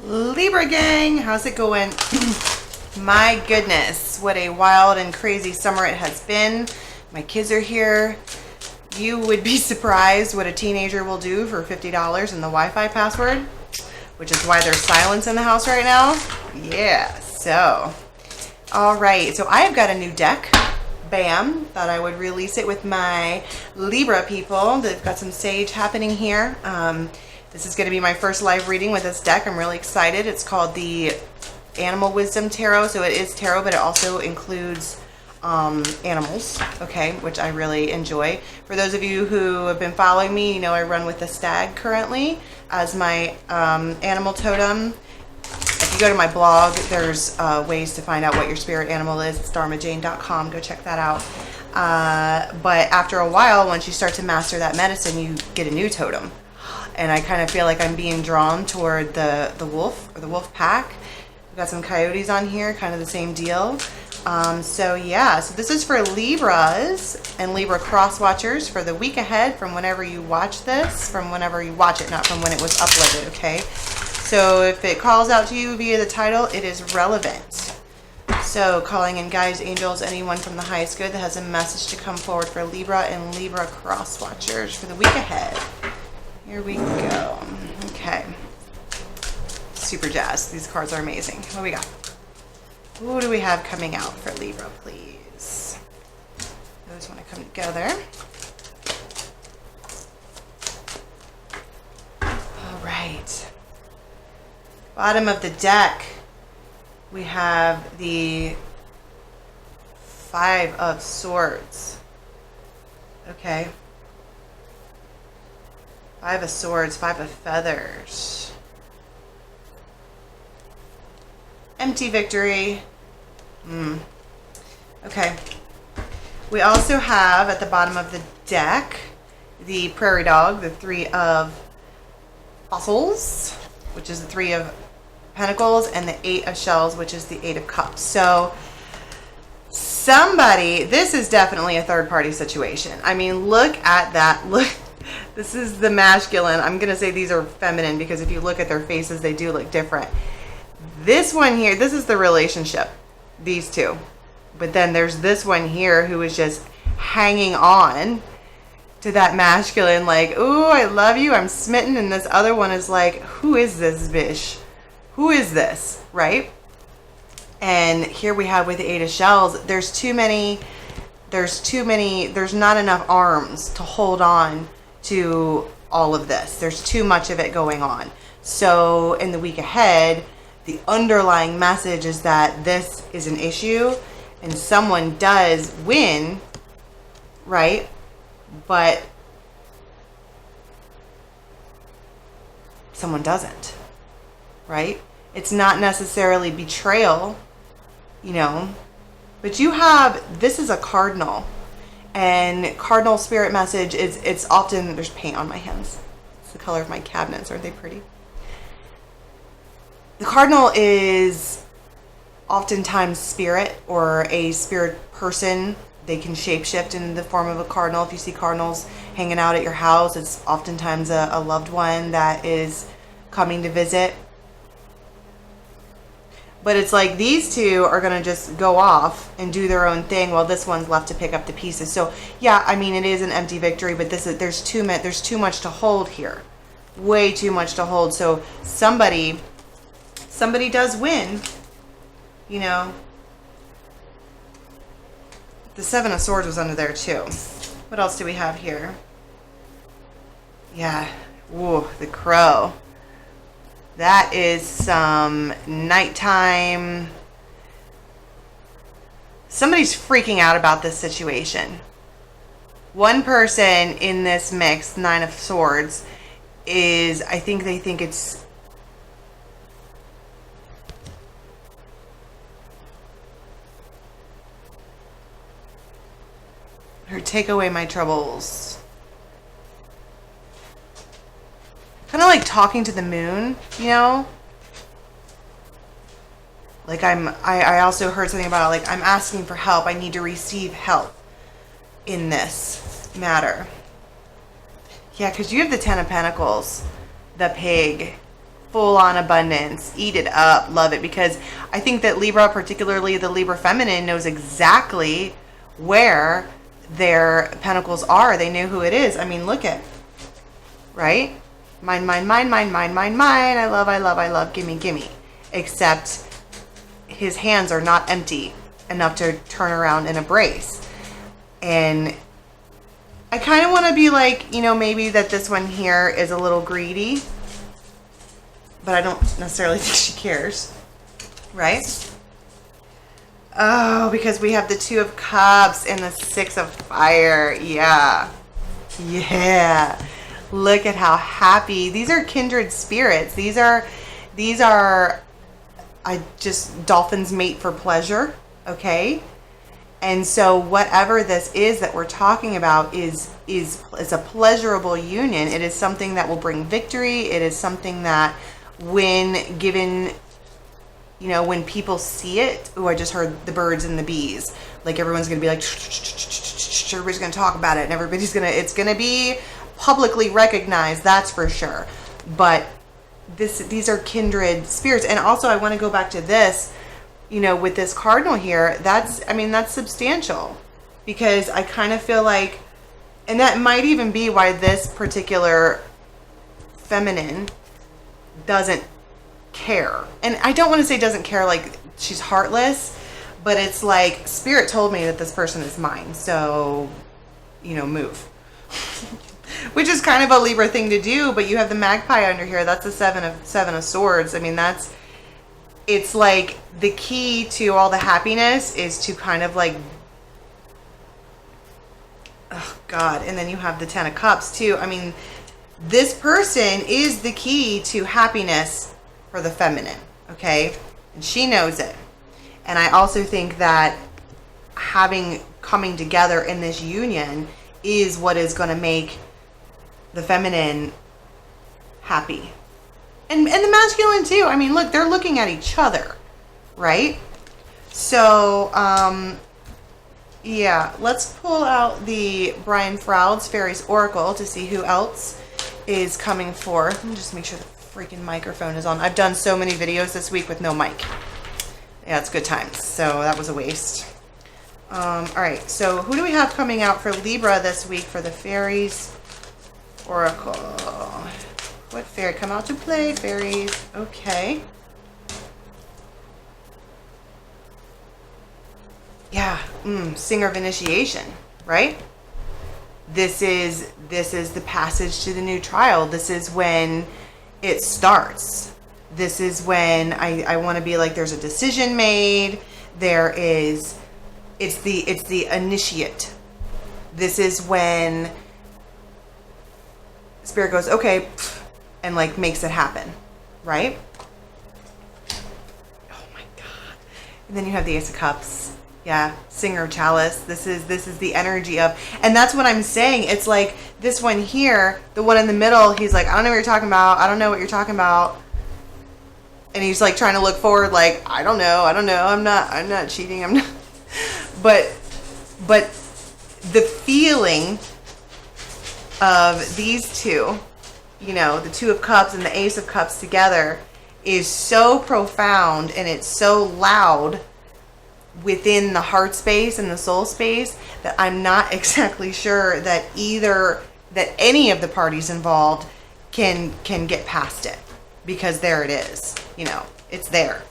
Libra gang, how's it going? My goodness, what a wild and crazy summer it has been. My kids are here. You would be surprised what a teenager will do for $50 in the Wi-Fi password, which is why there's silence in the house right now. Yeah, so, all right, so I have got a new deck. Bam, thought I would release it with my Libra people. They've got some sage happening here. This is going to be my first live reading with this deck. I'm really excited. It's called the Animal Wisdom Tarot. So it is tarot, but it also includes animals, okay, which I really enjoy. For those of you who have been following me, you know I run with the stag currently as my animal totem. If you go to my blog, there's ways to find out what your spirit animal is. It's dharmajane.com. Go check that out. But after a while, once you start to master that medicine, you get a new totem. And I kind of feel like I'm being drawn toward the wolf or the wolf pack. We've got some coyotes on here, kind of the same deal. So yeah, so this is for Libras and Libra cross watchers for the week ahead from whenever you watch this, from whenever you watch it, not from when it was uploaded, okay? So if it calls out to you via the title, it is relevant. So calling in guides, angels, anyone from the highest good that has a message to come forward for Libra and Libra cross watchers for the week ahead. Here we go. Okay. Super jazzed. These cards are amazing. What do we got? Who do we have coming out for Libra, please? Those want to come together. All right. Bottom of the deck, we have the Five of Swords. Okay. Five of Swords, Five of Feathers. Empty victory. Okay. We also have at the bottom of the deck the Prairie Dog, the Three of Fossils, which is the Three of Pentacles, and the Eight of Shells, which is the Eight of Cups. So somebody, this is definitely a third party situation. I mean, look at that. Look. This is the masculine. I'm going to say these are feminine because if you look at their faces, they do look different. This one here, this is the relationship, these two. But then there's this one here who is just hanging on to that masculine like, ooh, I love you, I'm smitten. And this other one is like, who is this bitch? Who is this, right? And here we have with the Eight of Shells, there's not enough arms to hold on to all of this. There's too much of it going on. So in the week ahead, the underlying message is that this is an issue and someone does win, right? But someone doesn't, right? It's not necessarily betrayal, you know, but you have, this is a cardinal. And cardinal spirit message is, it's often, there's paint on my hands. It's the color of my cabinets. Aren't they pretty? The cardinal is oftentimes spirit or a spirit person. They can shapeshift in the form of a cardinal. If you see cardinals hanging out at your house, it's oftentimes a loved one that is coming to visit. But it's like these two are going to just go off and do their own thing while this one's left to pick up the pieces. So, yeah, I mean, it is an empty victory, but there's too much to hold here. Way too much to hold. So somebody does win, you know. The Seven of Swords was under there too. What else do we have here? Yeah. Ooh, the Crow. That is some nighttime. Somebody's freaking out about this situation. One person in this mix, Nine of Swords, is, I think they think it's her take away my troubles. Kind of like talking to the moon, you know? Like I also heard something about like, I'm asking for help. I need to receive help in this matter. Yeah, because you have the Ten of Pentacles, the pig, full on abundance. Eat it up. Love it. Because I think that Libra, particularly the Libra feminine, knows exactly where their pentacles are. They know who it is. I mean, look at, right? Mine, mine, mine, mine, mine, mine, mine. I love, I love, I love. Gimme, gimme. Except his hands are not empty enough to turn around and embrace. And I kind of want to be like, you know, maybe that this one here is a little greedy, but I don't necessarily think she cares, right? Oh, because we have the Two of Cups and the Six of Fire. Yeah. Yeah. Look at how happy. These are kindred spirits. These are dolphins mate for pleasure, okay? And so whatever this is that we're talking about is a pleasurable union. It is something that will bring victory. It is something that when given, you know, when people see it, oh, I just heard the birds and the bees. Like everyone's going to be like, everybody's going to talk about it and it's going to be publicly recognized, that's for sure. But these are kindred spirits. And also I want to go back to this, you know, with this cardinal here, that's substantial, because I kind of feel like, and that might even be why this particular feminine doesn't care. And I don't want to say doesn't care like she's heartless, but it's like Spirit told me that this person is mine, so, you know, move. Which is kind of a Libra thing to do, but you have the magpie under here. That's the seven of swords. I mean, it's like the key to all the happiness is to kind of like, oh God. And then you have the Ten of Cups too. I mean, this person is the key to happiness for the feminine. Okay. And she knows it. And I also think that coming together in this union is what is going to make the feminine happy. And the masculine too. I mean, look, they're looking at each other, right? So, yeah, let's pull out the Brian Froud's Fairies Oracle to see who else is coming forth. Let me just make sure the freaking microphone is on. I've done so many videos this week with no mic. Yeah, it's good times. So that was a waste. All right, so who do we have coming out for Libra this week for the Fairies Oracle? What fairy come out to play? Fairies. Okay. Yeah. Singer of Initiation, right? This is the passage to the new trial. This is when it starts. This is when I want to be like, there's a decision made. It's the initiate. This is when Spirit goes, okay, and like makes it happen, right? Oh my God. And then you have the Ace of Cups. Yeah, Singer of Chalice. This is the energy of, and that's what I'm saying. It's like this one here, the one in the middle, he's like, I don't know what you're talking about. I don't know what you're talking about. And he's like trying to look forward, like, I don't know. I'm not cheating. I'm not. But the feeling of these two, you know, the Two of Cups and the Ace of Cups together is so profound, and it's so loud within the heart space and the soul space that I'm not exactly sure that any of the parties involved can get past it, because there it is, you know, it's there.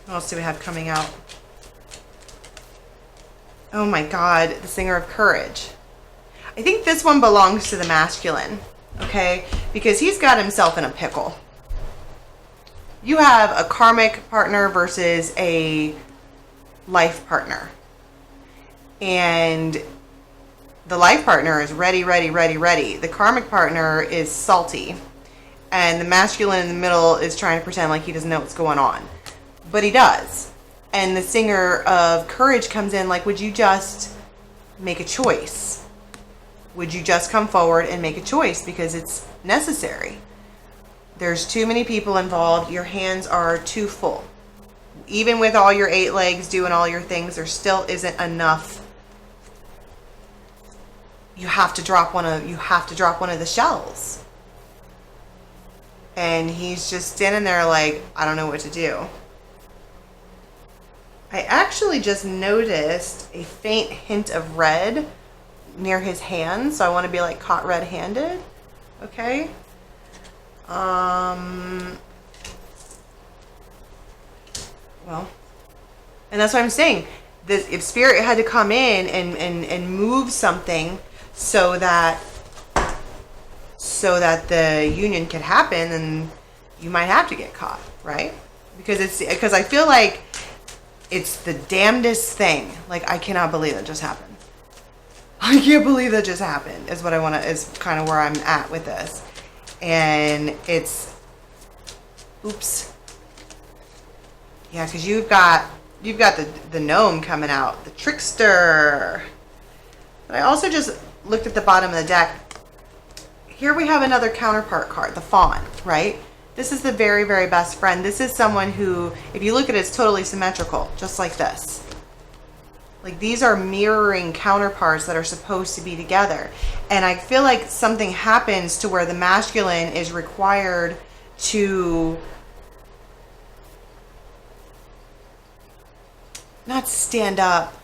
What else do we have coming out? Oh my God, the Singer of Courage. I think this one belongs to the masculine, okay? Because he's got himself in a pickle. You have a karmic partner versus a life partner. And the life partner is ready, ready, ready, ready. The karmic partner is salty. And the masculine in the middle is trying to pretend like he doesn't know what's going on. But he does. And the Singer of Courage comes in like, would you just make a choice? Would you just come forward and make a choice? Because it's necessary. There's too many people involved. Your hands are too full. Even with all your 8 legs doing all your things, there still isn't enough. You have to drop one of the shells. And he's just standing there like, I don't know what to do. I actually just noticed a faint hint of red near his hand, so I want to be like caught red-handed. Okay. Well, and that's what I'm saying. This, if spirit had to come in and move something so that the union could happen, then you might have to get caught, right? Because I feel like it's the damnedest thing. Like, I cannot believe that just happened. I can't believe that just happened is what I want to, is kind of where I'm at with this. And it's, oops. Yeah, because you've got the gnome coming out, the trickster. But I also just looked at the bottom of the deck. Here we have another counterpart card, the fawn, right? This is the very, very best friend. This is someone who, if you look at it, it's totally symmetrical, just like this. Like, these are mirroring counterparts that are supposed to be together. And I feel like something happens to where the masculine is required to not stand up,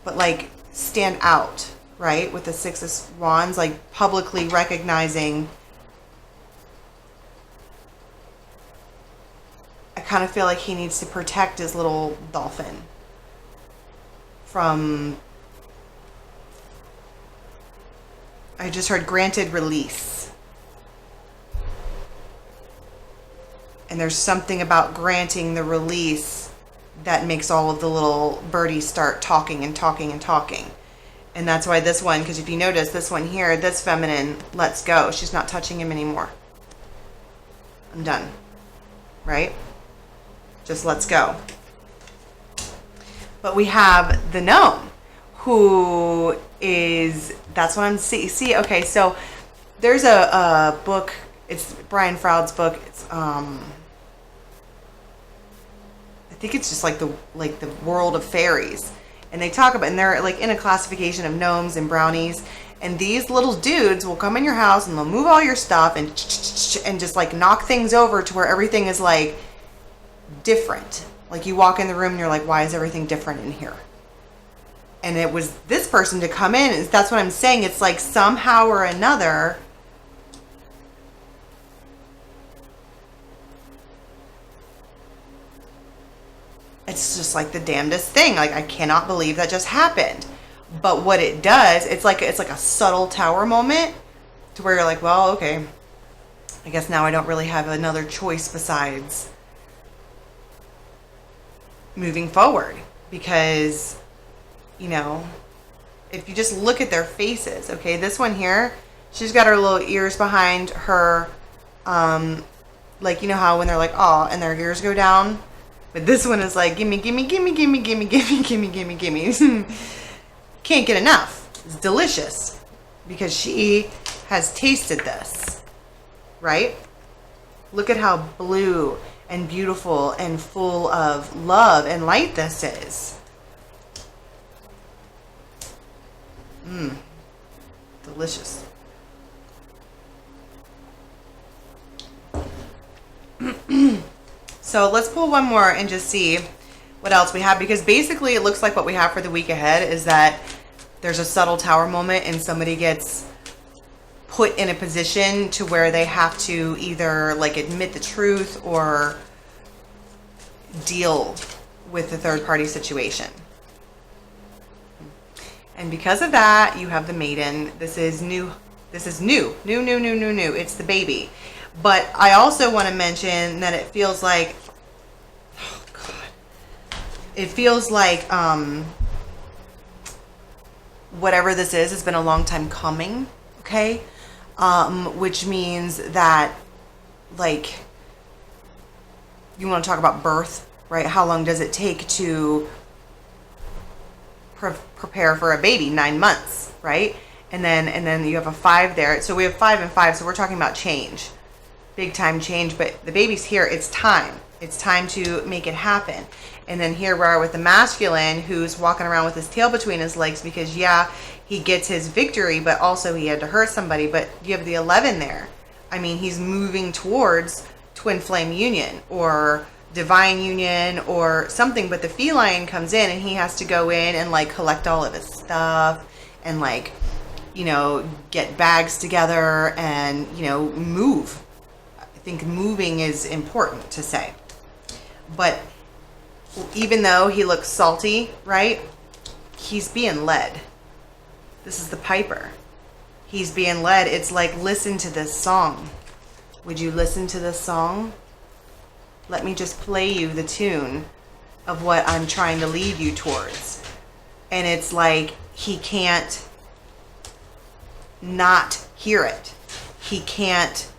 but like stand out, right? With the Six of Wands, like publicly recognizing. I kind of feel like he needs to protect his little dolphin from, I just heard granted release. And there's something about granting the release that makes all of the little birdies start talking and talking and talking. And that's why this one, because if you notice, this one here, this feminine lets go. She's not touching him anymore. I'm done. Right? Just lets go. But we have the gnome, who is, that's what I'm see, okay, so there's a book, it's Brian Froud's book, it's I think it's just like the world of fairies, and they talk about, and they're like in a classification of gnomes and brownies, and these little dudes will come in your house and they'll move all your stuff and just like knock things over to where everything is like different. Like, you walk in the room and you're like, why is everything different in here? And it was this person to come in. That's what I'm saying. It's like somehow or another, it's just like the damnedest thing. Like, I cannot believe that just happened. But what it does, it's like a subtle tower moment to where you're like, well, okay, I guess now I don't really have another choice besides moving forward, because, you know, if you just look at their faces, okay, this one here, she's got her little ears behind her, like, you know how when they're like, oh, and their ears go down, but this one is like, gimme, gimme, gimme, gimme, gimme, gimme, gimme, gimme, gimme. Can't get enough. It's delicious because she has tasted this, right? Look at how blue and beautiful and full of love and light this is. Delicious. So let's pull one more and just see what else we have, because basically it looks like what we have for the week ahead is that there's a subtle tower moment and somebody gets put in a position to where they have to either like admit the truth or deal with the third party situation. And because of that, you have the maiden. This is new. This is new. New. It's the baby. But I also want to mention that it feels like, oh God, it feels like whatever this is has been a long time coming, okay? Which means that, like, you want to talk about birth, right? How long does it take to prepare for a baby? 9 months, right? And then you have a 5 there. So we have 5 and 5. So we're talking about change, big time change. But the baby's here. It's time. It's time to make it happen. And then here we are with the masculine, who's walking around with his tail between his legs because, yeah, he gets his victory, but also he had to hurt somebody. But you have the 11 there. I mean, he's moving towards twin flame union or divine union or something, but the feline comes in and he has to go in and like collect all of his stuff and like, you know, get bags together and, you know, move. I think moving is important to say. But even though he looks salty, right? He's being led. This is the piper. He's being led. It's like, listen to this song. Would you listen to this song? Let me just play you the tune of what I'm trying to lead you towards. And it's like he can't not hear it. He can't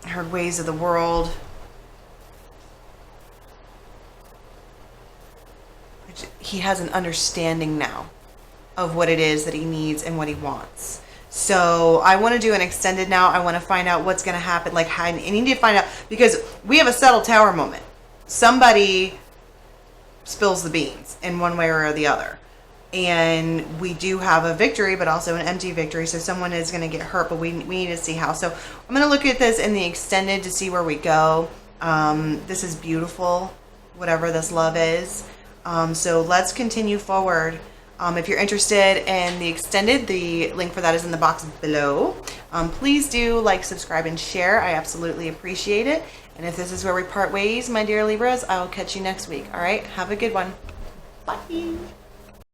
heard ways of the world. He has an understanding now of what it is that he needs and what he wants. So I want to do an extended now. I want to find out what's going to happen. Like, I need to find out, because we have a settled tower moment. Somebody spills the beans in one way or the other. And we do have a victory, but also an empty victory. So someone is going to get hurt, but we need to see how. So I'm going to look at this in the extended to see where we go. This is beautiful, whatever this love is. So let's continue forward. If you're interested in the extended, the link for that is in the box below. Please do like, subscribe, and share. I absolutely appreciate it. And if this is where we part ways, my dear Libras, I will catch you next week. All right, have a good one. Bye.